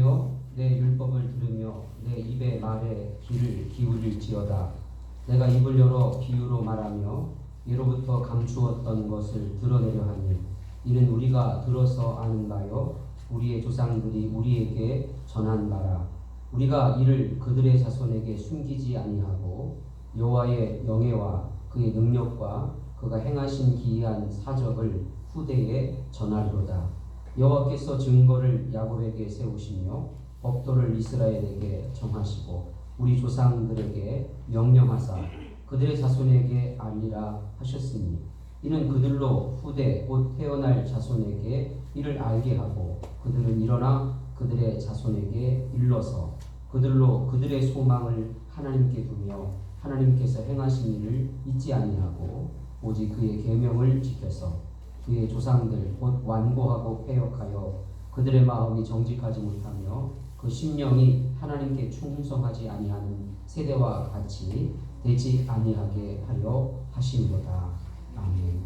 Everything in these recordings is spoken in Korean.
여호와여, 내 율법을 들으며 내 입의 말에 귀를 기울일지어다. 내가 입을 열어 비유로 말하며 예로부터 감추었던 것을 드러내려 하니 이는 우리가 들어서 아는가요? 우리의 조상들이 우리에게 전한 바라. 우리가 이를 그들의 자손에게 숨기지 아니하고 여호와의 영예와 그의 능력과 그가 행하신 기이한 사적을 후대에 전하리로다. 여호와께서 증거를 야곱에게 세우시며 법도를 이스라엘에게 정하시고 우리 조상들에게 명령하사 그들의 자손에게 알리라 하셨으니 이는 그들로 후대 곧 태어날 자손에게 이를 알게 하고 그들은 일어나 그들의 자손에게 일러서 그들로 그들의 소망을 하나님께 두며 하나님께서 행하신 일을 잊지 아니하고 오직 그의 계명을 지켜서 그의 조상들 곧 완고하고 패역하여 그들의 마음이 정직하지 못하며 그 심령이 하나님께 충성하지 아니하는 세대와 같이 되지 아니하게 하려 하심이로다. 아멘.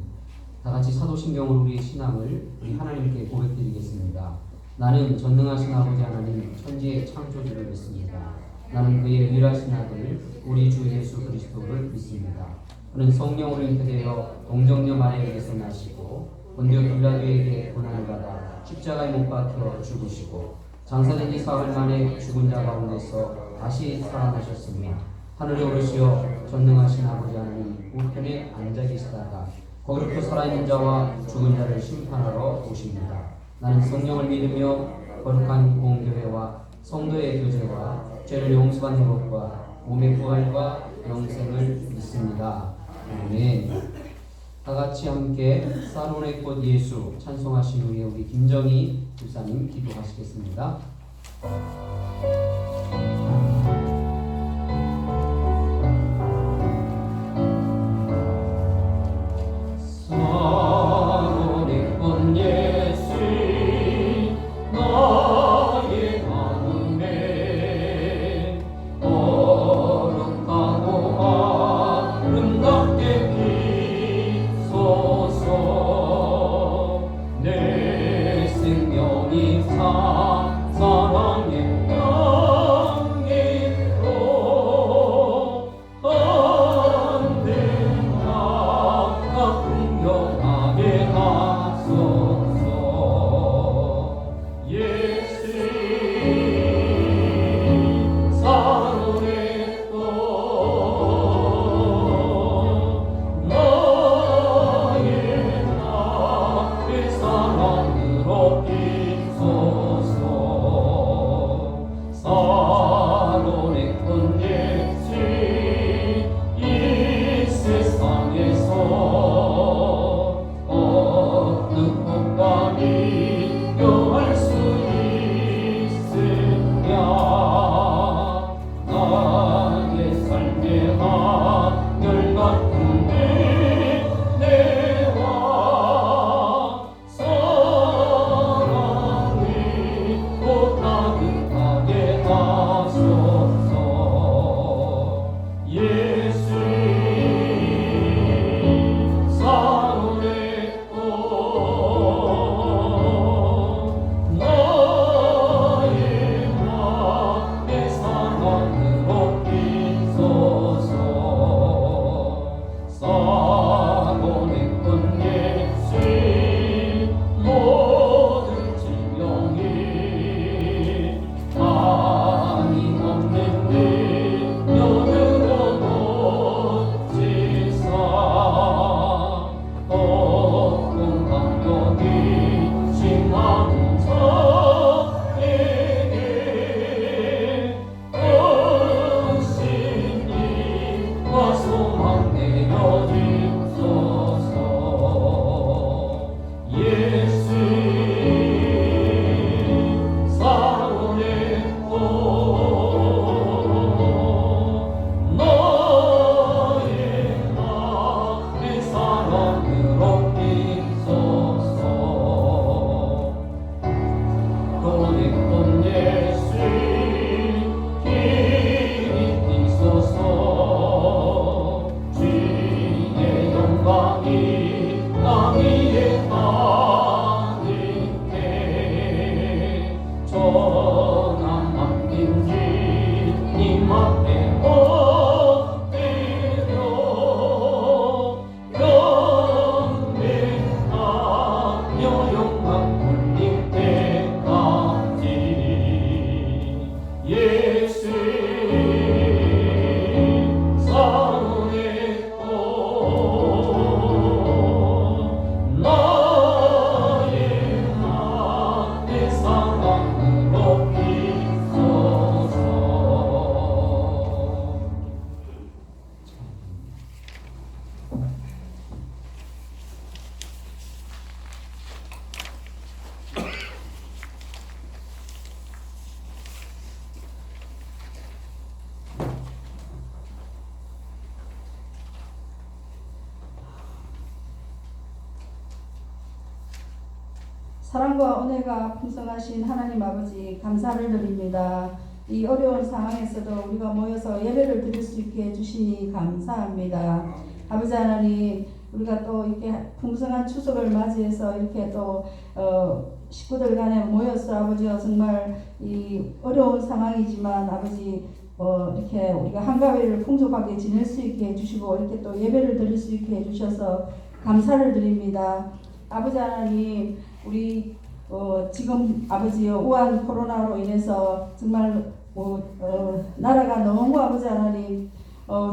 다 같이 사도신경으로 우리의 신앙을 우리 하나님께 고백드리겠습니다. 나는 전능하신 아버지 하나님 천지의 창조주를 믿습니다. 나는 그의 유일하신 아들 우리 주 예수 그리스도를 믿습니다. 그는 성령으로 잉태되어 동정녀 마리아에게서 나시고 본디오 빌라도에게 고난을 받아 십자가에 못 박혀 죽으시고 장사된 지 사흘 만에 죽은 자 가운데서 다시 살아나셨으며 하늘에 오르시어 전능하신 아버지 하나님 우편에 앉아 계시다가 거기로부터 살아있는 자와 죽은 자를 심판하러 오십니다. 나는 성령을 믿으며 거룩한 공교회와 성도의 교제와 죄를 용서받는 것과 몸의 부활과 영생을 믿습니다. 아멘. 다 같이 함께 사론의 꽃 예수 찬송하신 후에 우리 김정희 집사님 기도하시겠습니다. 사론의 꽃 예수 나의 마음에 거룩하고 아름답게 비소서 내 생명이 사랑의 사랑과 은혜가 풍성하신 하나님 아버지 감사를 드립니다. 이 어려운 상황에서도 우리가 모여서 예배를 드릴 수 있게 해주시니 감사합니다. 아버지 하나님, 우리가 또 이렇게 풍성한 추석을 맞이해서 이렇게 또 식구들 간에 모여서 아버지와 정말 이 어려운 상황이지만 아버지 이렇게 우리가 한가위를 풍족하게 지낼 수 있게 해주시고 이렇게 또 예배를 드릴 수 있게 해주셔서 감사를 드립니다. 아버지 하나님, 우리 지금 아버지 우한 코로나로 인해서 정말 나라가 너무 아버지 하나님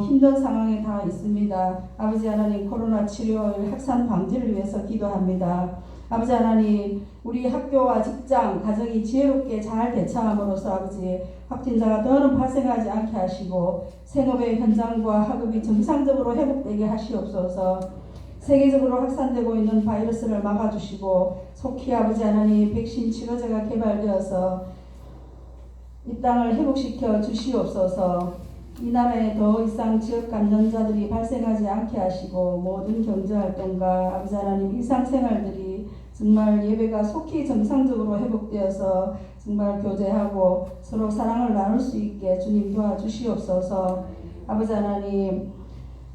힘든 상황에 다 있습니다. 아버지 하나님, 코로나 치료 확산 방지를 위해서 기도합니다. 아버지 하나님, 우리 학교와 직장, 가정이 지혜롭게 잘 대처함으로써 아버지 확진자가 더는 발생하지 않게 하시고 생업의 현장과 학업이 정상적으로 회복되게 하시옵소서. 세계적으로 확산되고 있는 바이러스를 막아주시고 속히 아버지 하나님 백신 치료제가 개발되어서 이 땅을 회복시켜 주시옵소서. 이 나라에 더 이상 지역 감염자들이 발생하지 않게 하시고 모든 경제활동과 아버지 하나님 일상생활들이 정말 예배가 속히 정상적으로 회복되어서 정말 교제하고 서로 사랑을 나눌 수 있게 주님 도와주시옵소서. 아버지 하나님,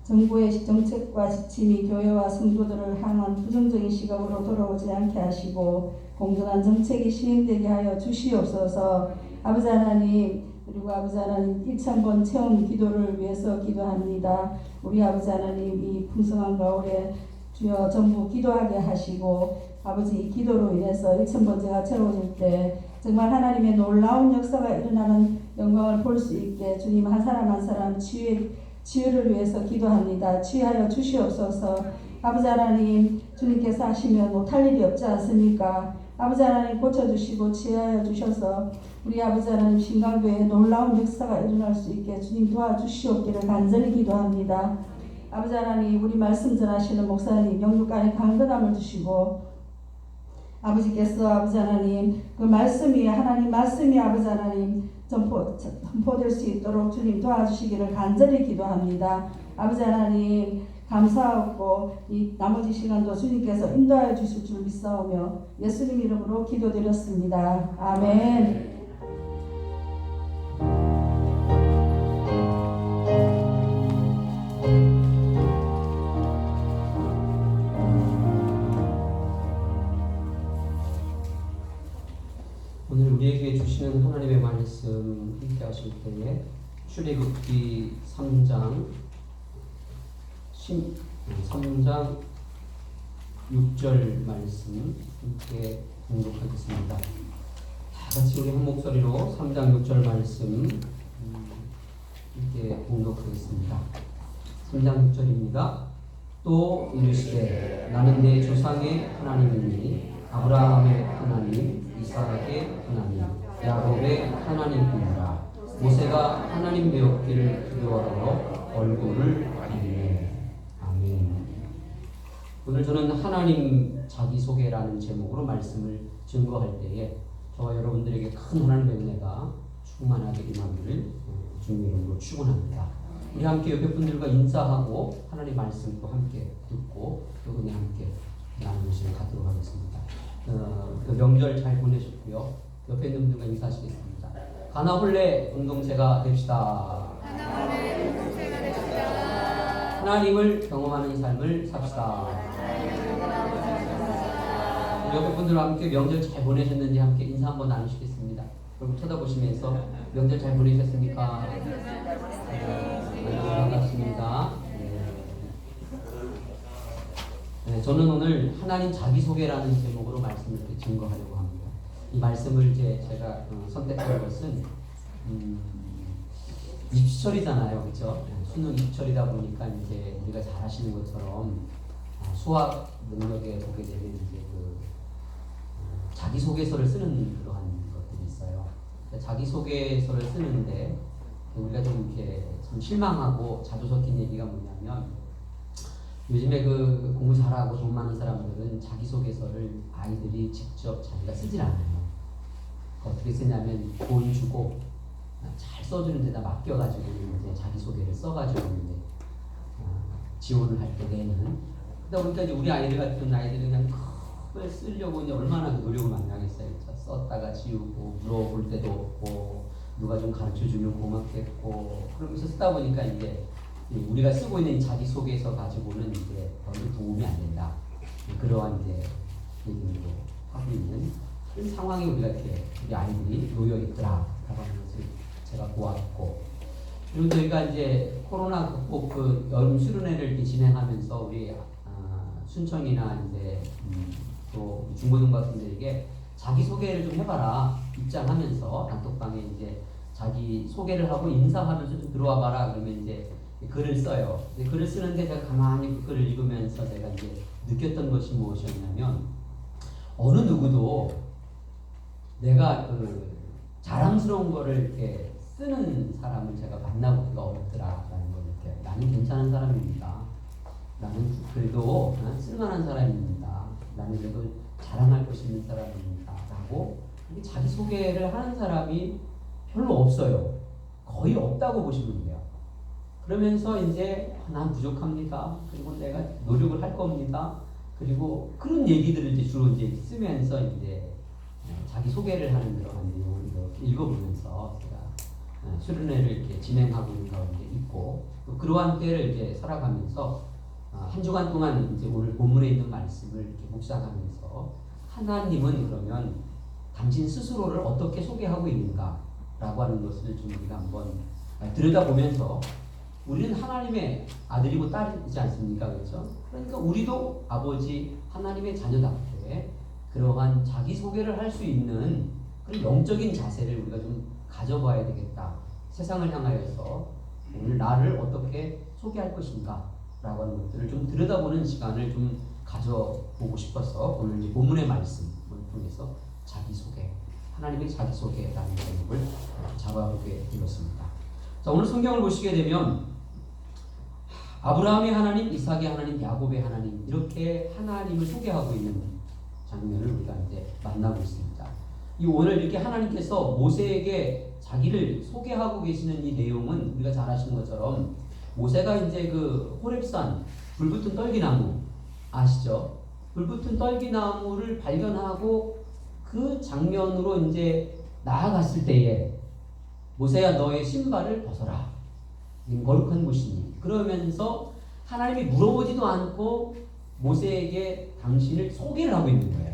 정부의 정책과 지침이 교회와 성도들을 향한 부정적인 시각으로 돌아오지 않게 하시고 공정한 정책이 시행되게 하여 주시옵소서. 아버지 하나님, 그리고 아버지 하나님 1000번 체험 기도를 위해서 기도합니다. 우리 아버지 하나님, 이 풍성한 가을에 주여 전부 기도하게 하시고 아버지 이 기도로 인해서 1000번째가 채워질 때 정말 하나님의 놀라운 역사가 일어나는 영광을 볼 수 있게 주님 한 사람 한 사람 치유를 위해서 기도합니다. 치유하여 주시옵소서. 아버지 하나님, 주님께서 하시면 못할 일이 없지 않습니까? 아버지 하나님 고쳐주시고 치유하여 주셔서 우리 아버지 하나님 신강교회에 놀라운 역사가 일어날 수 있게 주님 도와주시옵기를 간절히 기도합니다. 아버지 하나님, 우리 말씀 전하시는 목사님 영육 안에 강건함을 주시고 아버지께서 아버지 하나님 그 말씀이 하나님 말씀이 아버지 하나님 선포될 수 있도록 주님 도와주시기를 간절히 기도합니다. 아버지 하나님 감사하고 이 나머지 시간도 주님께서 인도하여 주실 줄 믿사오며 예수님 이름으로 기도드렸습니다. 아멘. 오늘 우리에게 주시는 하나님의 말씀 함께 하실 때에 출애굽기 3장 6절 말씀 함께 공독하겠습니다. 다 같이 우리 한 목소리로 3장 6절 말씀 함께 공독하겠습니다. 3장 6절입니다. 또 이르시되 나는 내 조상의 하나님이니 아브라함의 하나님, 이삭의 하나님, 야곱의 하나님이니라. 모세가 하나님 되었기를 두려워하여 얼굴을 가리네. 아멘. 오늘 저는 하나님 자기소개라는 제목으로 말씀을 증거할 때에 저와 여러분들에게 큰 하나님의 은혜가 충만하게 임하기를 주님의 이름으로 축원합니다. 우리 함께 옆에 분들과 인사하고 하나님 말씀도 함께 듣고 또 은혜 함께 나누는 시간 갖도록 하겠습니다. 그 명절 잘 보내셨고요. 옆에 있는 분들과 인사하시겠습니다. 가나홀레 공동체가 됩시다. 하나님을 경험하는 삶을 삽시다. 우리 옆에 분들과 함께 명절 잘 보내셨는지 함께 인사 한번 나누시겠습니다. 그리고 쳐다보시면서 명절 잘 보내셨습니까? 반갑습니다. 네, 저는 오늘 하나님 자기소개라는 제목으로 말씀을 이렇게 증거하려고 합니다. 이 말씀을 제가 선택한 것은 입시철이잖아요, 그렇죠? 수능 입시철이다 보니까 이제 우리가 잘 아시는 것처럼 수학 능력에 보게 되면 이제 그 자기소개서를 쓰는 그러한 것들이 있어요. 자기소개서를 쓰는데 우리가 좀 이렇게 참 실망하고 자주 섞인 얘기가 뭐냐면 요즘에 그 공부 잘하고 돈 많은 사람들은 자기소개서를 아이들이 직접 자기가 쓰질 않아요. 어떻게 쓰냐면 돈 주고 잘 써주는 데다 맡겨가지고 이제 자기소개를 써가지고 이제 지원을 할 때 내는. 그러다 보니까 이제 우리 아이들 같은 아이들은 그냥 그걸 쓰려고 이제 얼마나 노력을 많이 하겠어요. 그렇죠? 썼다가 지우고 물어볼 때도 없고 누가 좀 가르쳐 주면 고맙겠고 그러면서 쓰다 보니까 이제 우리가 쓰고 있는 자기소개서 가지고는 이제 별로 도움이 안 된다. 그러한 이제 얘기를 하고 있는 그런 상황에 우리가 이렇게 우리 아이들이 놓여 있더라라고 하는 것을 제가 보았고, 그리고 저희가 이제 코로나 극복 그 여름 수련회를 이렇게 진행하면서 우리 순청이나 이제 또 중고등학생들에게 자기 소개를 좀 해봐라 입장하면서 단톡방에 이제 자기 소개를 하고 인사하면서 좀 들어와 봐라 그러면 이제 글을 써요. 글을 쓰는데 제가 가만히 그 글을 읽으면서 제가 이제 느꼈던 것이 무엇이었냐면 어느 누구도 내가 그 자랑스러운 거를 이렇게 쓰는 사람을 제가 만나보기가 어렵더라라는 걸 느껴요. 나는 괜찮은 사람입니다. 나는 그래도 쓸만한 사람입니다. 나는 그래도 자랑할 것이 있는 사람입니다. 라고 자기 소개를 하는 사람이 별로 없어요. 거의 없다고 보시면 돼요. 그러면서 이제 난 부족합니다. 그리고 내가 노력을 할 겁니다. 그리고 그런 얘기들을 이제 주로 이제 쓰면서 이제 자기 소개를 하는 그런 내용을 이렇게 읽어보면서 제가 수련회를 이렇게 진행하고 있는 가운데 있고 또 그러한 때를 이제 살아가면서 한 주간 동안 이제 오늘 본문에 있는 말씀을 이렇게 묵상하면서 하나님은 그러면 당신 스스로를 어떻게 소개하고 있는가라고 하는 것을 좀 우리가 한번 들여다보면서 우리는 하나님의 아들이고 딸이지 않습니까? 그렇죠? 그러니까 우리도 아버지 하나님의 자녀답게 그러한 자기소개를 할 수 있는 그런 영적인 자세를 우리가 좀 가져봐야 되겠다. 세상을 향하여서 오늘 나를 어떻게 소개할 것인가 라고 하는 것들을 좀 들여다보는 시간을 좀 가져보고 싶어서 오늘 이 본문의 말씀을 통해서 자기소개, 하나님의 자기소개라는 제목을 잡아보게 되었습니다. 자, 오늘 성경을 보시게 되면 아브라함의 하나님, 이삭의 하나님, 야곱의 하나님 이렇게 하나님을 소개하고 있는 장면을 우리가 이제 만나고 있습니다. 이 오늘 이렇게 하나님께서 모세에게 자기를 소개하고 계시는 이 내용은 우리가 잘 아시는 것처럼 모세가 이제 그 호렙산 불붙은 떨기나무 아시죠? 불붙은 떨기나무를 발견하고 그 장면으로 이제 나아갔을 때에 모세야 너의 신발을 벗어라. 거룩한 곳이니. 그러면서 하나님이 물어보지도 않고 모세에게 당신을 소개를 하고 있는 거예요.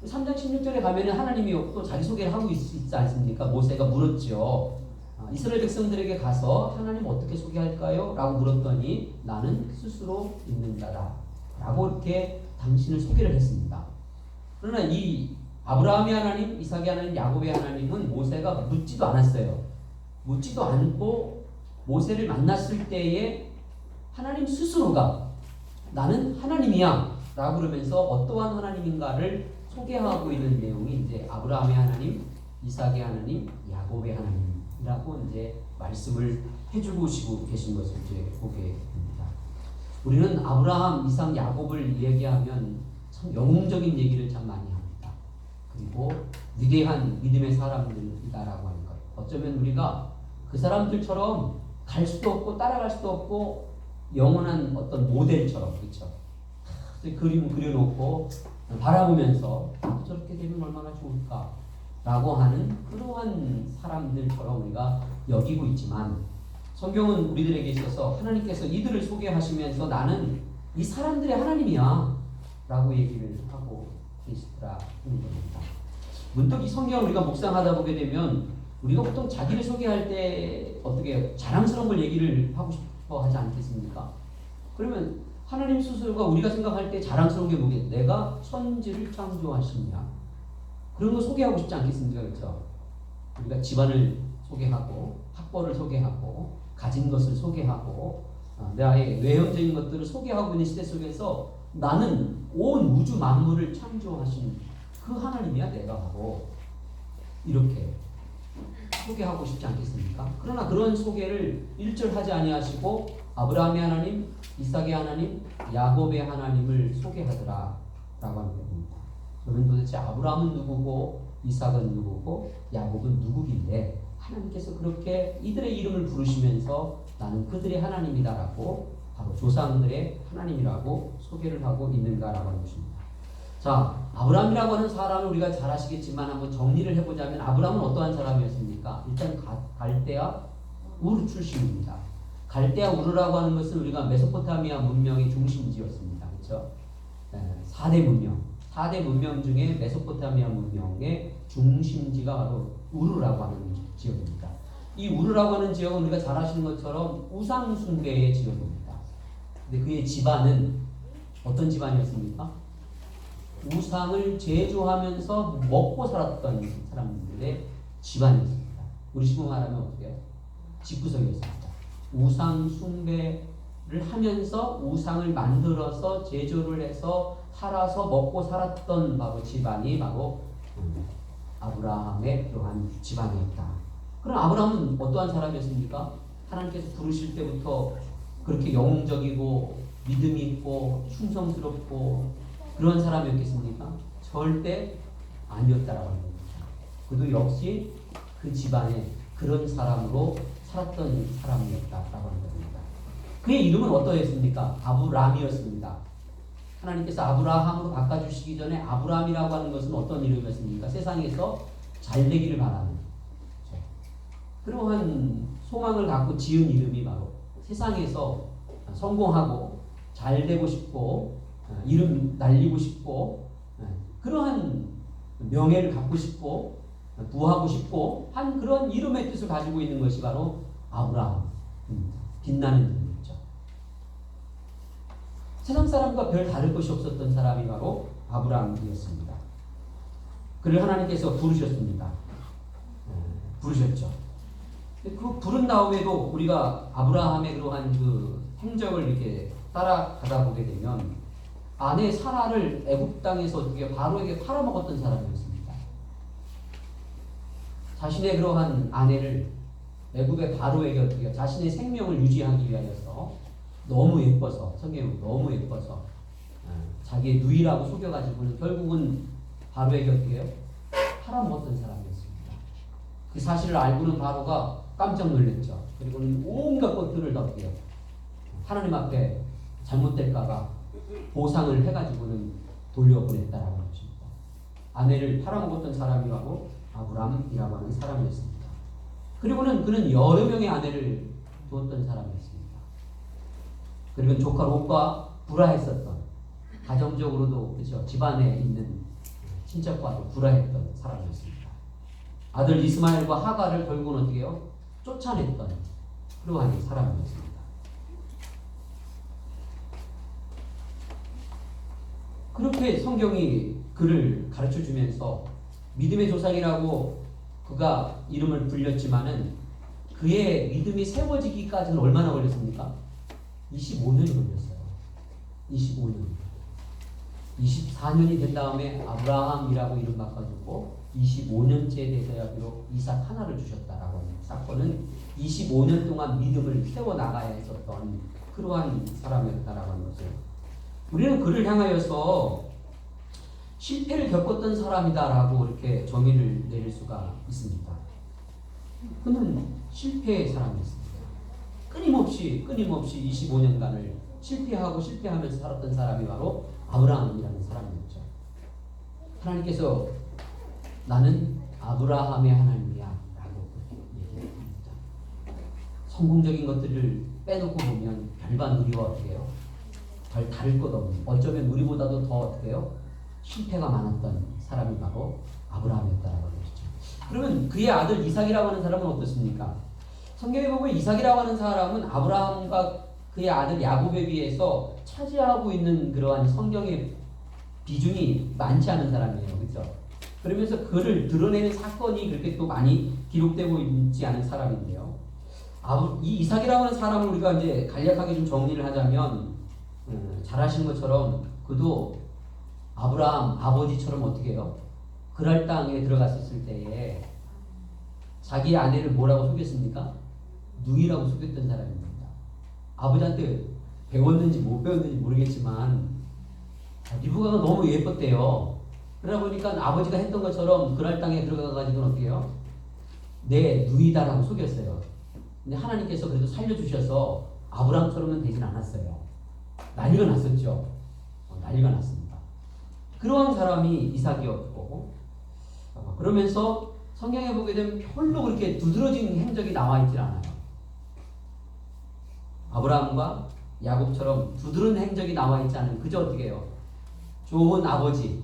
3장 16절에 가면은 하나님이 또 자기 소개를 하고 있지 않습니까? 모세가 물었죠. 이스라엘 백성들에게 가서 하나님 어떻게 소개할까요? 라고 물었더니 나는 스스로 있는 자다. 라고 이렇게 당신을 소개를 했습니다. 그러나 이 아브라함의 하나님, 이삭의 하나님, 야곱의 하나님은 모세가 묻지도 않았어요. 묻지도 않고 모세를 만났을 때에 하나님 스스로가 나는 하나님이야 라고 그러면서 어떠한 하나님인가를 소개하고 있는 내용이 이제 아브라함의 하나님, 이삭의 하나님, 야곱의 하나님이라고 이제 말씀을 해주고 계신 것을 이제 보게 됩니다. 우리는 아브라함, 이삭, 야곱을 얘기하면 참 영웅적인 얘기를 참 많이 합니다. 그리고 위대한 믿음의 사람들이다라고 하는 것. 어쩌면 우리가 그 사람들처럼 갈 수도 없고 따라갈 수도 없고 영원한 어떤 모델처럼 그렇죠. 그림 그려놓고 바라보면서 저렇게 되면 얼마나 좋을까라고 하는 그러한 사람들처럼 우리가 여기고 있지만 성경은 우리들에게 있어서 하나님께서 이들을 소개하시면서 나는 이 사람들의 하나님이야 라고 얘기를 하고 계시더라 하는 겁니다. 문득 이 성경을 우리가 묵상하다 보게 되면 우리가 보통 자기를 소개할 때 어떻게 자랑스러운 걸 얘기를 하고 싶어 하지 않겠습니까? 그러면 하나님 스스로가 우리가 생각할 때 자랑스러운 게 뭐겠어요? 내가 천지를 창조하시냐 그런 거 소개하고 싶지 않겠습니까? 그렇죠? 우리가 집안을 소개하고 학벌을 소개하고 가진 것을 소개하고 나의 외형적인 것들을 소개하고 있는 시대 속에서 나는 온 우주 만물을 창조하신 그 하나님이야 내가 하고 이렇게 소개하고 싶지 않겠습니까? 그러나 그런 소개를 1절 하지 아니하시고 아브라함의 하나님, 이삭의 하나님, 야곱의 하나님을 소개하더라 라고 하는 겁니다. 그러면 도대체 아브라함은 누구고 이삭은 누구고 야곱은 누구길래 하나님께서 그렇게 이들의 이름을 부르시면서 나는 그들의 하나님이다라고 바로 조상들의 하나님이라고 소개를 하고 있는가라고 하는 것입니다. 자, 아브라함이라고 하는 사람을 우리가 잘 아시겠지만 한번 정리를 해보자면 아브라함은 어떠한 사람이었습니까? 일단 갈대아 우르 출신입니다. 갈대아 우르라고 하는 것은 우리가 메소포타미아 문명의 중심지였습니다. 그렇죠? 4대 문명. 4대 문명 중에 메소포타미아 문명의 중심지가 바로 우르라고 하는 지역입니다. 이 우르라고 하는 지역은 우리가 잘 아시는 것처럼 우상 숭배의 지역입니다. 근데 그의 집안은 어떤 집안이었습니까? 우상을 제조하면서 먹고 살았던 사람들의 집안이었습니다. 우리 식으로 말하면 어떻게 해요? 집구석이었습니다. 우상 숭배를 하면서 우상을 만들어서 제조를 해서 살아서 먹고 살았던 바로 집안이 바로 아브라함의 그러한 집안이었다. 그럼 아브라함은 어떠한 사람이었습니까? 하나님께서 부르실 때부터 그렇게 영웅적이고 믿음이 있고 충성스럽고 그런 사람이었겠습니까? 절대 아니었다라고 하는 겁니다. 그도 역시 그 집안에 그런 사람으로 살았던 사람이었다라고 하는 겁니다. 그의 이름은 어떠했습니까? 아브람이었습니다. 하나님께서 아브라함으로 바꿔주시기 전에 아브람이라고 하는 것은 어떤 이름이었습니까? 세상에서 잘 되기를 바라는 그러한 소망을 갖고 지은 이름이 바로 세상에서 성공하고 잘 되고 싶고 이름 날리고 싶고 그러한 명예를 갖고 싶고 부하고 싶고 한 그런 이름의 뜻을 가지고 있는 것이 바로 아브라함, 빛나는 이름이죠. 세상 사람과 별 다를 것이 없었던 사람이 바로 아브라함이었습니다. 그를 하나님께서 부르셨습니다. 부르셨죠. 그 부른 다음에도 우리가 아브라함의 그러한 그 행적을 이렇게 따라가다 보게 되면 아내 사라를 애굽 땅에서 어떻게 바로에게 팔아먹었던 사람이었습니다. 자신의 그러한 아내를 애굽의 바로에게 어떻게 자신의 생명을 유지하기 위하여서 너무 예뻐서 성경은 너무 예뻐서 자기의 누이라고 속여가지고는 결국은 바로에게 어떻게 해요? 팔아먹었던 사람이었습니다. 그 사실을 알고는 바로가 깜짝 놀랐죠. 그리고는 온갖 것들을 다 어떻게 해요? 하나님 앞에 잘못될까봐 보상을 해가지고는 돌려보냈다라고 하십니다. 아내를 팔아먹었던 사람이 바로 아브람이라고 하는 사람이었습니다. 그리고는 그는 여러 명의 아내를 두었던 사람이었습니다. 그리고 조카 롯과 불화했었던 가정적으로도 그렇죠. 집안에 있는 친척과도 불화했던 사람이었습니다. 아들 이스마엘과 하가를 결국은 어떻게 해요? 쫓아냈던 그러한 사람이었습니다. 그렇게 성경이 그를 가르쳐주면서 믿음의 조상이라고 그가 이름을 불렸지만은 그의 믿음이 세워지기까지는 얼마나 걸렸습니까? 25년이 걸렸어요. 25년. 24년이 된 다음에 아브라함이라고 이름 바꿔주고 25년째 돼서야 비록 이삭 하나를 주셨다라고 하는 사건은 25년 동안 믿음을 세워나가야 했었던 그러한 사람이었다라고 하는 거죠. 우리는 그를 향하여서 실패를 겪었던 사람이다라고 이렇게 정의를 내릴 수가 있습니다. 그는 실패의 사람이었습니다. 끊임없이 25년간을 실패하면서 살았던 사람이 바로 아브라함이라는 사람이었죠. 하나님께서 나는 아브라함의 하나님이야 라고 얘기합니다. 성공적인 것들을 빼놓고 보면 별반 우리와 어떻게 해요? 별 다를 것 없는 어쩌면 우리보다도 더 어떻게 해요? 실패가 많았던 사람이 바로 아브라함이었다라고 하죠. 그러면 그의 아들 이삭이라고 하는 사람은 어떻습니까? 성경에 보면 이삭이라고 하는 사람은 아브라함과 그의 아들 야곱에 비해서 차지하고 있는 그러한 성경의 비중이 많지 않은 사람이에요. 그렇죠? 그러면서 그를 드러내는 사건이 그렇게 또 많이 기록되고 있지 않은 사람인데요. 이 이삭이라고 하는 사람을 우리가 이제 간략하게 좀 정리를 하자면 잘 아시는 것처럼 그도 아브라함 아버지처럼 어떻게 해요? 그랄 땅에 들어갔었을 때에 자기 아내를 뭐라고 속였습니까? 누이라고 속였던 사람입니다. 아버지한테 배웠는지 못 배웠는지 모르겠지만 리브가가 너무 예뻤대요. 그러다 보니까 아버지가 했던 것처럼 그랄 땅에 들어가가지고 어떻게 해요? 내 누이다라고 속였어요. 근데 하나님께서 그래도 살려주셔서 아브라함처럼은 되진 않았어요. 난리가 났었죠. 난리가 났습니다. 그러한 사람이 이삭이었고, 그러면서 성경에 보게 되면 별로 그렇게 두드러진 행적이 나와 있질 않아요. 아브라함과 야곱처럼 두드러진 행적이 나와 있지 않은, 그저 어떻게 해요? 좋은 아버지,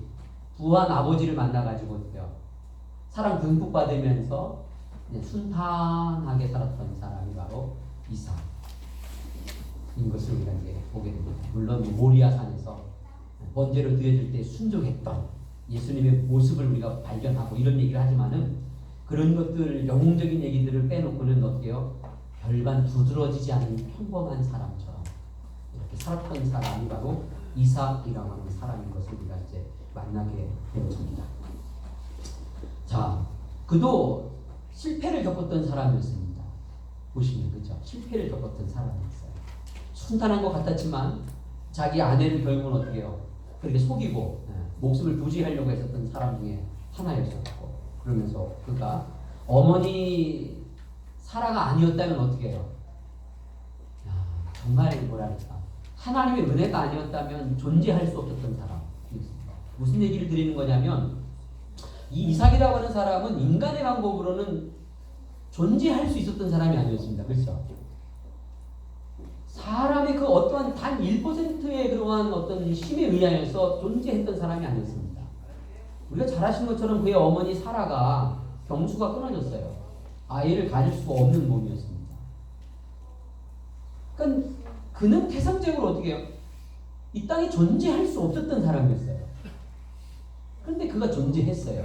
부한 아버지를 만나가지고 어떻게 해요? 사랑 듬뿍 받으면서 순탄하게 살았던 사람이 바로 이삭인 것을 우리가 이제 보게 됩니다. 물론 모리아산에서 번제로 드려질 때 순종했던 예수님의 모습을 우리가 발견하고 이런 얘기를 하지만은, 그런 것들, 영웅적인 얘기들을 빼놓고는 어떻게 해요? 별반 두드러지지 않은 평범한 사람처럼 이렇게 살았던 사람이 바로 이삭이라고 하는 사람인 것을 우리가 이제 만나게 되었습니다. 자, 그도 실패를 겪었던 사람이었습니다. 보시면 그죠? 실패를 겪었던 사람이었어요. 순탄한 것 같았지만 자기 아내를 결국은 어떻게 해요? 그렇게 속이고 목숨을 부지하려고 했었던 사람 중에 하나였었고, 그러면서 그가 어머니 사라가 아니었다면 어떻게 해요? 야, 정말 뭐랄까, 하나님의 은혜가 아니었다면 존재할 수 없었던 사람. 무슨 얘기를 드리는 거냐면, 이 이삭이라고 하는 사람은 인간의 방법으로는 존재할 수 있었던 사람이 아니었습니다. 그렇죠? 사람의 그 어떠한 단 1%의 그러한 어떤 힘에 의하여서 존재했던 사람이 아니었습니다. 우리가 잘 아시는 것처럼 그의 어머니 사라가 경수가 끊어졌어요. 아이를 가질 수가 없는 몸이었습니다. 그러니까 그는 태생적으로 어떻게 해요? 이 땅에 존재할 수 없었던 사람이었어요. 그런데 그가 존재했어요.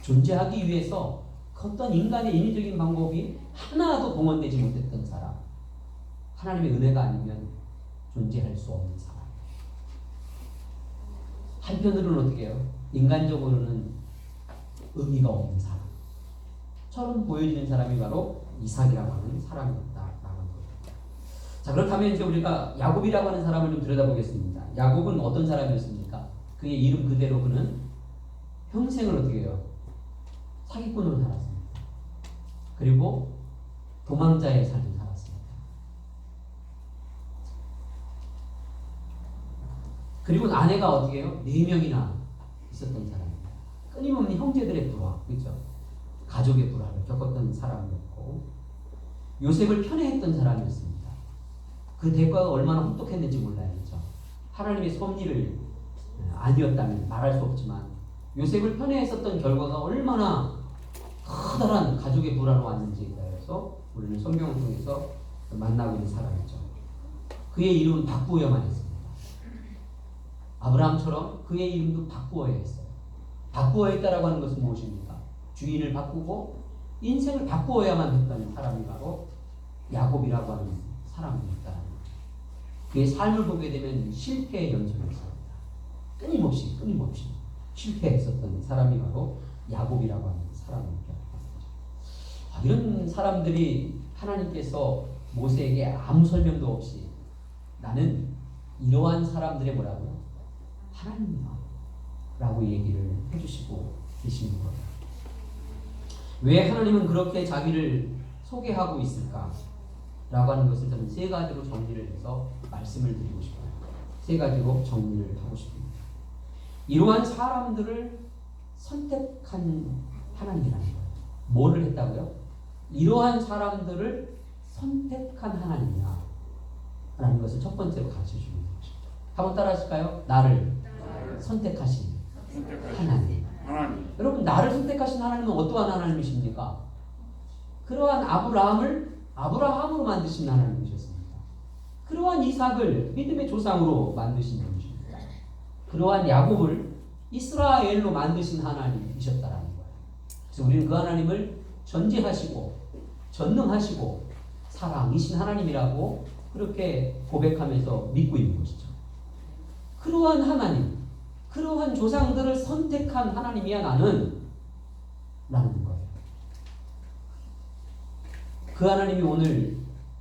존재하기 위해서 어떤 인간의 인위적인 방법이 하나도 동원되지 못했던 사람. 하나님의 은혜가 아니면 존재할 수 없는 사람. 한편으로는 어떻게 해요? 인간적으로는 의미가 없는 사람. 처럼 보여지는 사람이 바로 이삭이라고 하는 사람이었다라고 하는 겁니다. 자, 그렇다면 이제 우리가 야곱이라고 하는 사람을 좀 들여다보겠습니다. 야곱은 어떤 사람이었습니까? 그의 이름 그대로 그는 평생을 어떻게 해요? 사기꾼으로 살았습니다. 그리고 도망자의 삶을 살았습니다. 그리고 아내가 어떻게 해요? 4명이나 있었던 사람입니다. 끊임없는 형제들의 불화, 그렇죠? 가족의 불화를 겪었던 사람이었고, 요셉을 편애했던 사람이었습니다. 그 대가가 얼마나 혹독했는지 몰라요, 그렇죠? 하나님의 섭리를 아니었다면 말할 수 없지만, 요셉을 편애했었던 결과가 얼마나 커다란 가족의 불화로 왔는지에 대해서 우리는 성경을 통해서 만나고 있는 사람이죠. 그의 이름은 바꾸어야만 했습니다. 아브라함처럼 그의 이름도 바꾸어야 했어요. 바꾸어야 했다라고 하는 것은 무엇입니까? 주인을 바꾸고 인생을 바꾸어야만 했던 사람이 바로 야곱이라고 하는 사람이었다. 그의 삶을 보게 되면 실패의 연속이었습니다. 끊임없이 실패했었던 사람이 바로 야곱이라고 하는 사람입니다. 이런 사람들이 하나님께서 모세에게 아무 설명도 없이 나는 이러한 사람들의 뭐라고요? 하나님이야 라고 얘기를 해주시고 계시는 거예요. 왜 하나님은 그렇게 자기를 소개하고 있을까? 라고 하는 것을 저는 3가지로 정리를 해서 말씀을 드리고 싶어요. 3가지로 정리를 하고 싶습니다. 이러한 사람들을 선택한 하나님이라는 거예요. 뭐를 했다고요? 이러한 사람들을 선택한 하나님이야 라는 것을 첫 번째로 가르쳐주는 것입니다. 한번 따라 하실까요? 나를 선택하신 하나님. 여러분, 나를 선택하신 하나님은 어떠한 하나님이십니까? 그러한 아브라함으로 만드신 하나님이셨습니다. 그러한 이삭을 믿음의 조상으로 만드신 분이십니다. 그러한 야곱을 이스라엘로 만드신 하나님이셨다라는 거예요. 그래서 우리는 그 하나님을 전지하시고 전능하시고 사랑이신 하나님이라고 그렇게 고백하면서 믿고 있는 것이죠. 그러한 하나님, 그러한 조상들을 선택한 하나님이야 나는 라는 거예요. 그 하나님이 오늘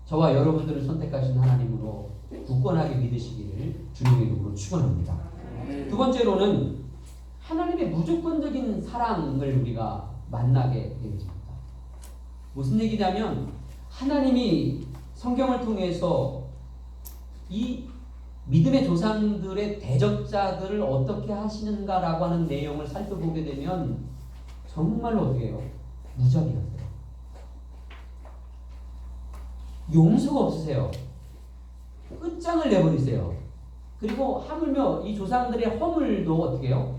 저와 여러분들을 선택하신 하나님으로 굳건하게 믿으시기를 주님의 이름으로 축원합니다. 두 번째로는 하나님의 무조건적인 사랑을 우리가 만나게 되어집니다. 무슨 얘기냐면 하나님이 성경을 통해서 이 믿음의 조상들의 대적자들을 어떻게 하시는가라고 하는 내용을 살펴보게 되면 정말로 어떻게 해요? 무자비가 돼요. 용서가 없으세요. 끝장을 내버리세요. 그리고 하물며 이 조상들의 허물도 어떻게 해요?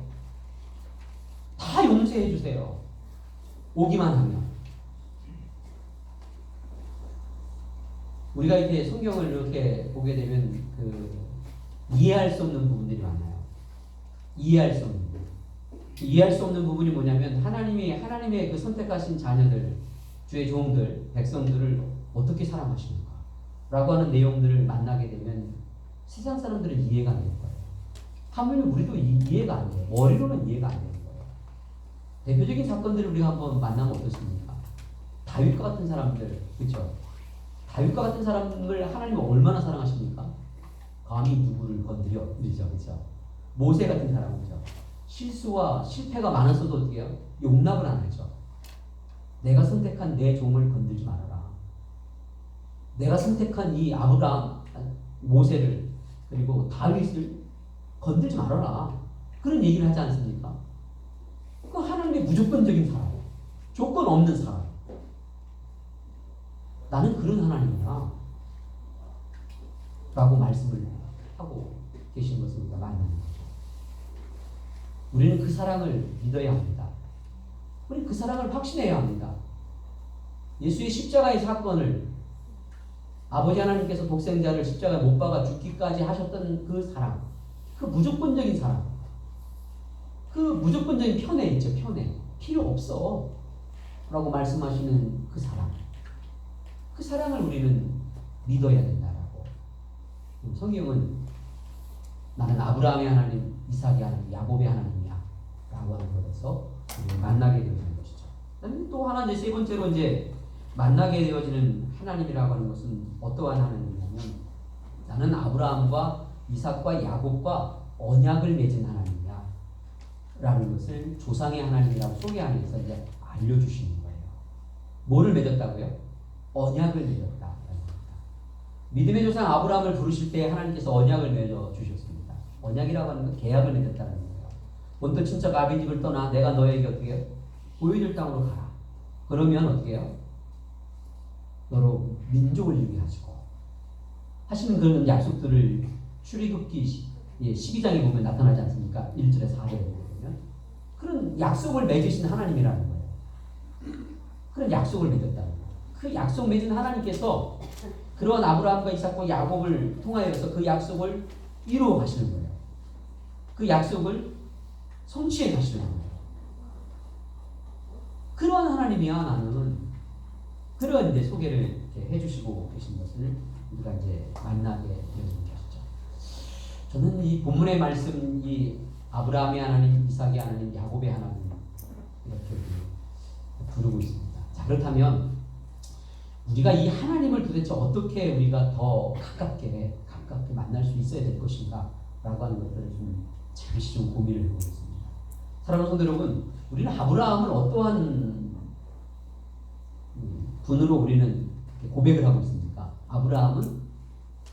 다 용서해 주세요. 오기만 하면. 우리가 이렇게 성경을 이렇게 보게 되면 이해할 수 없는 부분들이 많아요. 이해할 수 없는 부분. 이해할 수 없는 부분이 뭐냐면 하나님의 그 선택하신 자녀들, 주의 종들, 백성들을 어떻게 사랑하시는가 라고 하는 내용들을 만나게 되면 세상 사람들은 이해가 안 될 거예요. 하물며 우리도 이해가 안 돼요. 머리로는 이해가 안 되는 거예요. 대표적인 사건들을 우리가 한번 만나면 어떻습니까? 다윗과 같은 사람들, 그렇죠? 다윗과 같은 사람을 하나님은 얼마나 사랑하십니까? 감히 누구를 건드려, 그렇죠? 모세 같은 사람이죠. 실수와 실패가 많았어도 어떻게 해요? 용납을 안 하죠. 내가 선택한 내 종을 건들지 말아라. 내가 선택한 이 아브라함, 모세를 그리고 다윗을 건들지 말아라. 그런 얘기를 하지 않습니까? 그 하나님의 무조건적인 사랑, 조건 없는 사랑. 나는 그런 하나님이야 라고 말씀을 하고 계신 것을 우리가 만나는 거죠. 우리는 그 사랑을 믿어야 합니다. 우리는 그 사랑을 확신해야 합니다. 예수의 십자가의 사건을 아버지 하나님께서 독생자를 십자가에 못 박아 죽기까지 하셨던 그 사랑, 그 무조건적인 사랑, 그 무조건적인 편애 있죠. 편애. 필요 없어 라고 말씀하시는 그 사랑, 그 사랑을 우리는 믿어야 된다라고. 성경은 나는 아브라함의 하나님, 이삭의 하나님, 야곱의 하나님이야 라고 하는 것에서 우리를 만나게 되는 것이죠. 또 하나 이제 세 번째로 이제 만나게 되어지는 하나님이라고 하는 것은 어떠한 하나님이냐면 나는 아브라함과 이삭과 야곱과 언약을 맺은 하나님이야 라는 것을 조상의 하나님이라고 소개하면서 이제 알려주시는 거예요. 뭐를 맺었다고요? 언약을 맺었다. 믿음의 조상 아브라함을 부르실 때 하나님께서 언약을 맺어 주셨습니다. 언약이라고 하는 건 계약을 맺었다는 거예요. 본토 친척 아비 집을 떠나 내가 너에게 어떻게 해요? 보여줄 땅으로 가라. 그러면 어떻게 해요? 너로 민족을 이루게 하시고 하시는 그런 약속들을 출애굽기 12장에 보면 나타나지 않습니까? 1절에 4절에 보면 그런 약속을 맺으신 하나님이라는 거예요. 그런 약속을 맺었다는 거예요. 그 약속 맺은 하나님께서 그런 아브라함과 이삭과 야곱을 통하여서 그 약속을 이루어 가시는 거예요. 그 약속을 성취해 가시는 거예요. 그런 하나님이야 나는. 그런 이제 소개를 이렇게 해주시고 계신 것을 우리가 이제 만나게 되는 것이죠. 저는 이 본문의 말씀, 이 아브라함의 하나님, 이삭의 하나님, 야곱의 하나님 이렇게 부르고 있습니다. 자, 그렇다면 우리가 이 하나님을 도대체 어떻게 우리가 더 가깝게 만날 수 있어야 될 것인가 라고 하는 것들을 잠시 좀 고민을 해보겠습니다. 사랑하는 성도 여러분, 우리는 아브라함을 어떠한 분으로 우리는 고백을 하고 있습니까? 아브라함은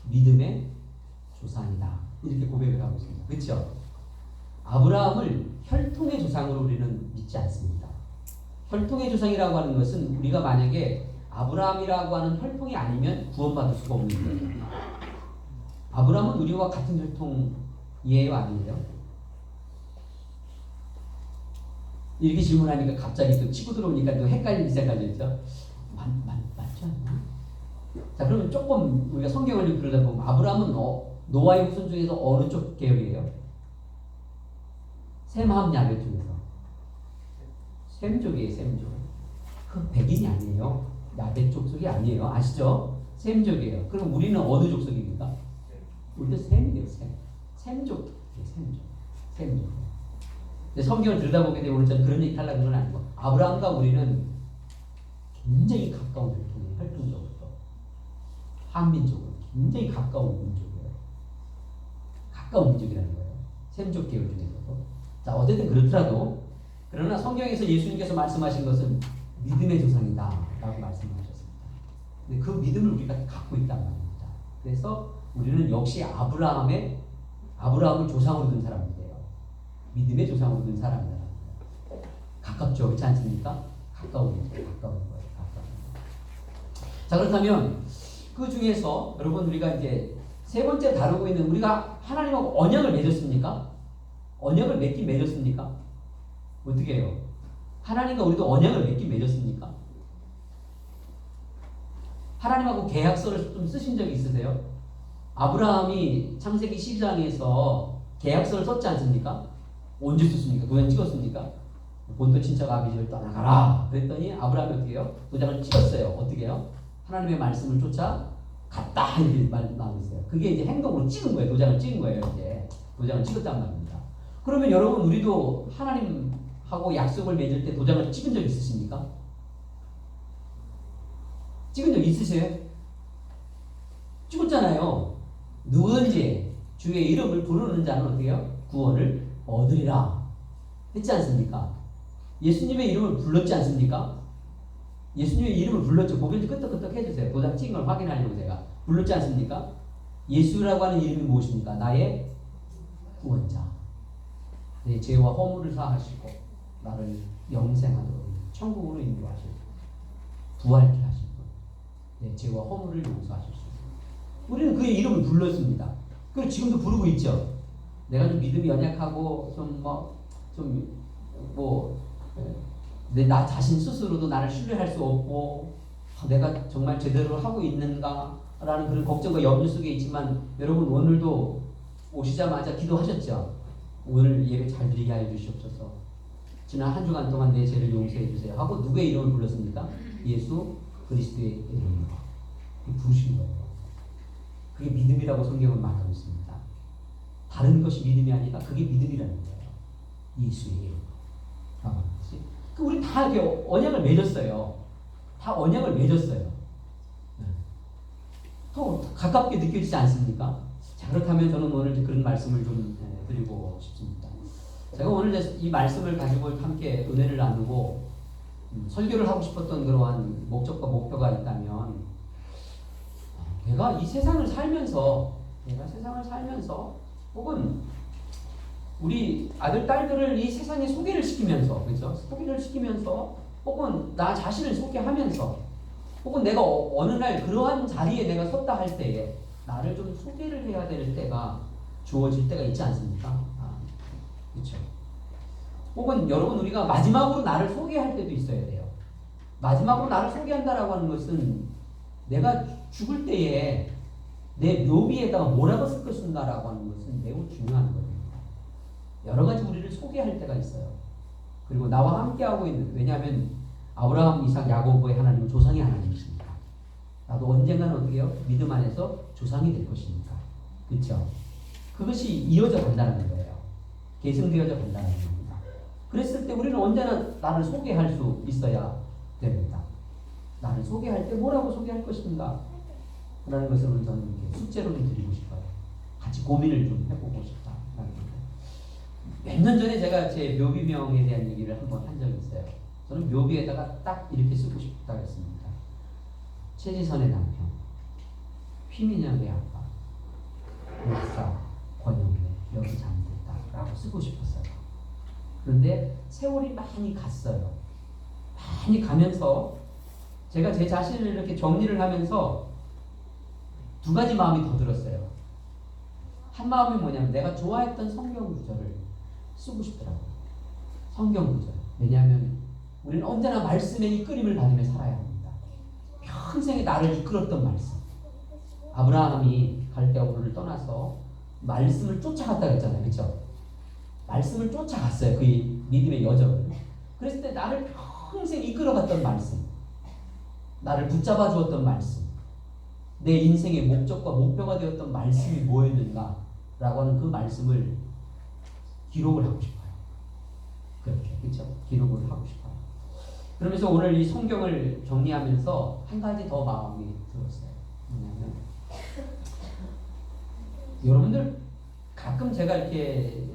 믿음의 조상이다. 이렇게 고백을 하고 있습니다. 그렇죠? 아브라함을 혈통의 조상으로 우리는 믿지 않습니다. 혈통의 조상이라고 하는 것은 우리가 만약에 아브라함이라고 하는 혈통이 아니면 구원받을 수가 없는 거예요. 아브라함은 우리와 같은 혈통이에요, 아니에요? 이렇게 질문하니까 갑자기 또 치고 들어오니까 또 헷갈리기 시작하죠. 맞지 않나? 자, 그러면 조금 우리가 성경을 좀 들여다보면 아브라함은 노아의 후손 중에서 어느 쪽 계열이에요? 셈함 야벳 중에서 셈족이에요. 셈족. 그 백인이 아니에요. 야벳 족속이 아니에요. 아시죠? 셈족이에요. 그럼 우리는 어느 족속입니까? 우리도 셈이에요. 셈족. 셈족. 성경을 들여다보게 되면 오늘 그런 얘기 하려는 건 아니고 아브라함과 우리는 굉장히 가까운 혈통적으로 한민족으로 굉장히 가까운 민족이에요. 가까운 민족이라는 거예요. 셈족 계열 중에서도. 자, 어쨌든 그렇더라도 그러나 성경에서 예수님께서 말씀하신 것은 믿음의 조상이다 라고 말씀하셨습니다. 근데 그 믿음을 우리가 갖고 있단 말입니다. 그래서 우리는 역시 아브라함을 조상으로 둔 사람인데요. 믿음의 조상으로 둔 사람이다. 가깝죠, 그렇지 않습니까? 가까운 거예요. 가까운. 자, 그렇다면 그 중에서 여러분 우리가 이제 세 번째 다루고 있는, 우리가 하나님하고 언약을 맺었습니까? 언약을 맺긴 맺었습니까? 어떻게 해요? 하나님과 우리도 언약을 맺긴 맺었습니까? 하나님하고 계약서를 좀 쓰신 적이 있으세요? 아브라함이 창세기 12장에서 계약서를 썼지 않습니까? 언제 썼습니까? 도장 찍었습니까? 본토 친척 아비집을 떠나가라 그랬더니 아브라함이 어떻게 해요? 도장을 찍었어요. 어떻게 해요? 하나님의 말씀을 쫓아 갔다 이렇게 나오고 있어요. 그게 이제 행동으로 찍은 거예요. 도장을 찍은 거예요. 이제 도장을 찍었단 말입니다. 그러면 여러분 우리도 하나님하고 약속을 맺을 때 도장을 찍은 적 있으십니까? 찍은 적 있으세요? 찍었잖아요. 누구든지 주의 이름을 부르는 자는 어떻게 해요? 구원을 얻으리라 했지 않습니까? 예수님의 이름을 불렀지 않습니까? 예수님의 이름을 불렀죠. 고개 좀 끄덕끄덕 해주세요. 도장 찍은 걸 확인하려고 제가. 불렀지 않습니까? 예수라고 하는 이름이 무엇입니까? 나의 구원자. 내 죄와 허물을 사하시고 나를 영생하도록 천국으로 인도하시고 부활케 하시고 내 죄와 허물을 용서하실 수 있습니다. 우리는 그의 이름을 불렀습니다. 그리고 지금도 부르고 있죠. 내가 좀 믿음이 연약하고 나 자신 스스로도 나를 신뢰할 수 없고 내가 정말 제대로 하고 있는가라는 그런 걱정과 염려 속에 있지만 여러분 오늘도 오시자마자 기도하셨죠. 오늘 예배 잘 드리게 하여 주시옵소서. 지난 한 주간 동안 내 죄를 용서해 주세요 하고 누구의 이름을 불렀습니까? 예수 그리스도의 이름으로 부르신 거예요. 그게 믿음이라고 성경은 말하고 있습니다. 다른 것이 믿음이 아니라 그게 믿음이라는 거예요. 예수의 이름으로. 우리 다 이렇게 언약을 맺었어요. 다 언약을 맺었어요. 더 가깝게 느껴지지 않습니까? 자, 그렇다면 저는 오늘 그런 말씀을 좀 드리고 싶습니다. 제가 오늘 이 말씀을 가지고 함께 은혜를 나누고 설교를 하고 싶었던 그러한 목적과 목표가 있다면 내가 세상을 살면서 혹은 우리 아들, 딸들을 이 세상에 소개를 시키면서, 그렇죠? 소개를 시키면서, 혹은 나 자신을 소개하면서, 혹은 내가 어느 날 그러한 자리에 내가 섰다 할 때에 나를 좀 소개를 해야 될 때가 주어질 때가 있지 않습니까? 그렇죠? 혹은 여러분 우리가 마지막으로 나를 소개할 때도 있어야 돼요. 마지막으로 나를 소개한다라고 하는 것은 내가 죽을 때에 내 묘비에다가 뭐라고 쓸 것인가라고 하는 것은 매우 중요한 거예요. 여러 가지 우리를 소개할 때가 있어요. 그리고 나와 함께하고 있는, 왜냐하면 아브라함, 이삭, 야고보의 하나님은 조상의 하나님이십니다. 나도 언젠가는 어떻게 해요? 믿음 안에서 조상이 될 것이니까. 그렇죠? 그것이 이어져 간다는 거예요. 계승되어져 간다는 겁니다. 그랬을 때 우리는 언제나 나를 소개할 수 있어야 됩니다. 나를 소개할 때 뭐라고 소개할 것인가? 라는 것을 저는 이렇게 숙제로 좀 드리고 싶어요. 같이 고민을 좀 해보고 싶다. 몇 년 전에 제가 제 묘비명에 대한 얘기를 한번 한 적이 있어요. 저는 묘비에다가 딱 이렇게 쓰고 싶다고 했습니다. 최지선의 남편, 휘민혁의 아빠, 목사, 권영래, 여기 잠들다 라고 쓰고 싶었어요. 그런데 세월이 많이 갔어요. 많이 가면서 제가 제 자신을 이렇게 정리를 하면서 두 가지 마음이 더 들었어요. 한 마음이 뭐냐면 내가 좋아했던 성경 구절을 쓰고 싶더라고요. 성경 구절. 왜냐하면 우리는 언제나 말씀의 이끌림을 받으며 살아야 합니다. 평생에 나를 이끌었던 말씀. 아브라함이 갈대아우르를 떠나서 말씀을 쫓아갔다 그랬잖아요. 그렇죠? 말씀을 쫓아갔어요. 그의 믿음의 여정을. 그랬을 때 나를 평생 이끌어갔던 말씀. 나를 붙잡아 주었던 말씀. 내 인생의 목적과 목표가 되었던 말씀이 뭐였는가 라고 하는 그 말씀을 기록을 하고 싶어요. 그렇게, 그렇죠? 기록을 하고 싶어요. 그러면서 오늘 이 성경을 정리하면서 한 가지 더 마음이 들었어요. 뭐냐면 여러분들 가끔 제가 이렇게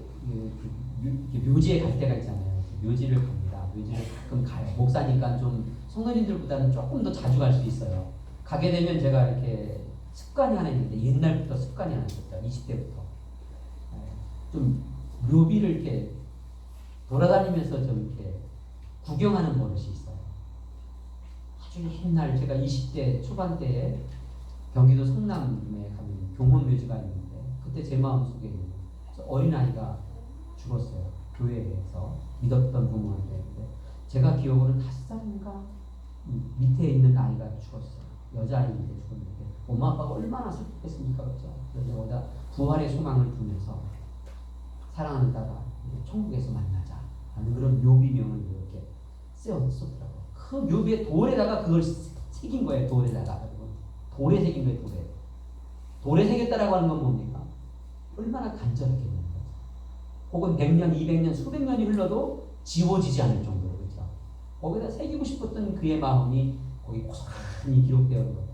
묘지에 갈 때가 있잖아요. 묘지를 갑니다. 묘지를 가끔 가요. 목사니까 좀 성도님들보다는 조금 더 자주 갈 수 있어요. 가게 되면 제가 이렇게 습관이 하나 있는데 옛날부터 습관이 하나 있었다. 20대부터 좀 묘비를 이렇게 돌아다니면서 좀 이렇게 구경하는 버릇이 있어요. 아주 옛날 제가 20대 초반 때에 경기도 성남에 가면 경원묘지가 있는데 그때 제 마음속에 어린아이가 죽었어요. 교회에서 믿었던 부모한테. 근데 제가 기억으로는 5살인가 밑에 있는 아이가 죽었어요. 여자아이인데 죽었는데 엄마 아빠가 얼마나 슬펐겠습니까? 그렇죠? 그래서 거기다 부활의 소망을 두면서 사랑하는 딸아 천국에서 만나자 하는 그런 묘비명을 이렇게 쓰더라고요. 그 묘비의 돌에다가 그걸 새긴 거예요. 돌에다가 돌에 새긴 거예요. 돌에 새겼다라고 하는 건 뭡니까? 얼마나 간절했겠냐는 거죠. 혹은 100년, 200년, 수백 년이 흘러도 지워지지 않을 정도로 그렇죠. 거기다 새기고 싶었던 그의 마음이 거기 고스란히 기록되어 있는 것들이잖아요.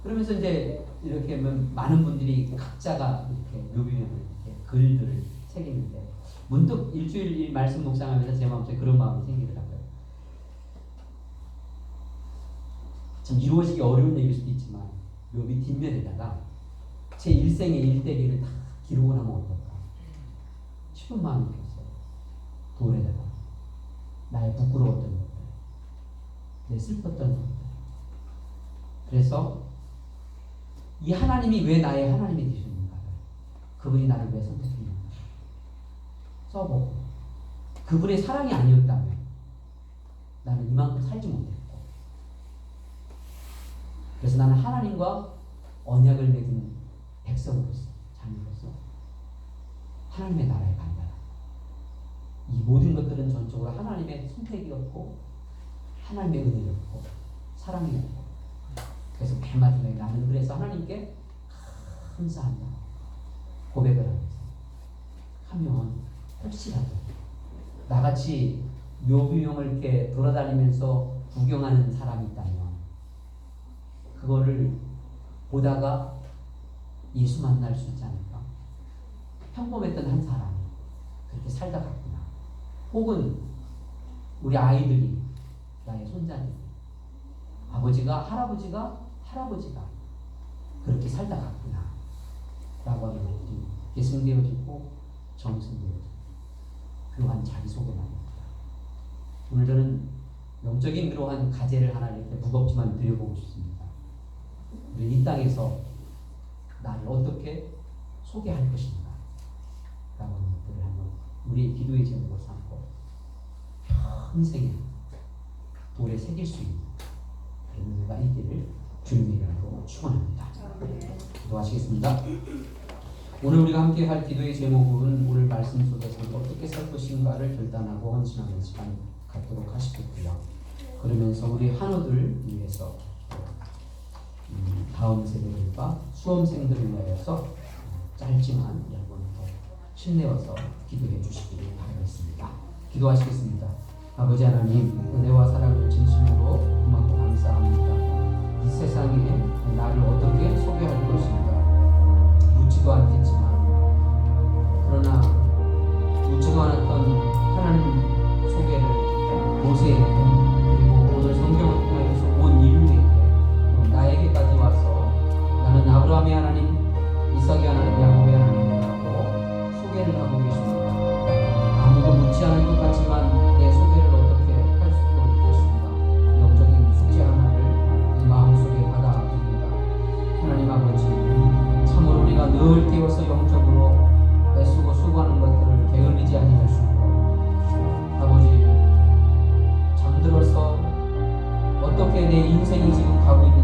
그러면서 이제 이렇게 많은 분들이 각자가 이렇게 묘비명을 이렇게 글들을 새기는데 문득 일주일 말씀 묵상하면서 제 마음속에 그런 마음이 생기더라고요. 참 이루어지기 어려운 얘기일 수도 있지만 묘비 뒷면에다가 제 일생의 일대기를 다 기록을 하면 어떨까 싶은 마음이 들었어요. 돌에다가 나의 부끄러웠던 것들, 내 슬펐던 것들. 그래서 이 하나님이 왜 나의 하나님이 되셨는가, 그분이 나를 왜 선택했는가 써보고, 그분의 사랑이 아니었다면 나는 이만큼 살지 못했고, 그래서 나는 하나님과 언약을 맺은 백성으로서, 자녀로서 하나님의 나라에 간다. 이 모든 것들은 전적으로 하나님의 선택이었고 하나님의 은혜였고 사랑이었고, 그래서 맨 마지막에 나는 그래서 하나님께 감사한다 고백을 하면서 하면 혹시라도 나같이 묘비명을 이렇게 돌아다니면서 구경하는 사람이 있다면 그거를 보다가 예수 만날 수 있지 않을까? 평범했던 한 사람이 그렇게 살다 갔구나. 혹은 우리 아이들이, 나의 손자들, 아버지가 할아버지가 그렇게 살다 갔구나 라고 하는 것들이 계승되어지고 정승되어지고 그러한 자기소개만입니다. 오늘 저는 영적인 그러한 과제를 하나 이렇게 무겁지만 드려보고 싶습니다. 우리 이 땅에서 나를 어떻게 소개할 것인가 라고 하는 것들을 한번 우리의 기도의 제목으로 삼고 평생에 돌에 새길 수 있는 그런 은혜가 있기를 주님의 이름으로 축원합니다. 기도하시겠습니다. 오늘 우리가 함께 할 기도의 제목은 오늘 말씀 속에서 어떻게 살 것인가를 결단하고 헌신하는 시간 갖도록 하시겠고요. 그러면서 우리 한우들 위해서 다음 세대들과 수험생들을 위하여서 짧지만 여러분 더 힘내어서 기도해 주시기를 바라겠습니다. 기도하시겠습니다. 아버지 하나님, 은혜와 사랑을 진심으로 고맙고 감사합니다. 이 세상에 나를 어떻게 소개할 것인가 묻지도 않겠지만, 그러나 묻지도 않았던 하나님 소개를 모세에게, 그리고 오늘 성경을 통해서 온 인류에게, 나에게까지 와서 나는 아브라함의 하나님, 이삭의 하나님, 야곱의 하나님이라고 소개를 하고 계십니다. 아무도 묻지 않은 것 같지만 내 소개를 어떻게 할 수도 있겠습니다. 영적인 숙제 하나를 이 마음속에 받아듭니다. 하나님 아버지, 참으로 우리가 늘 깨워서 영적으로 애쓰고 수고하는 것들을 게을리지 아니할 수 있도록, 아버지 잠들어서 어떻게 내 인생이 지금 가고 있는지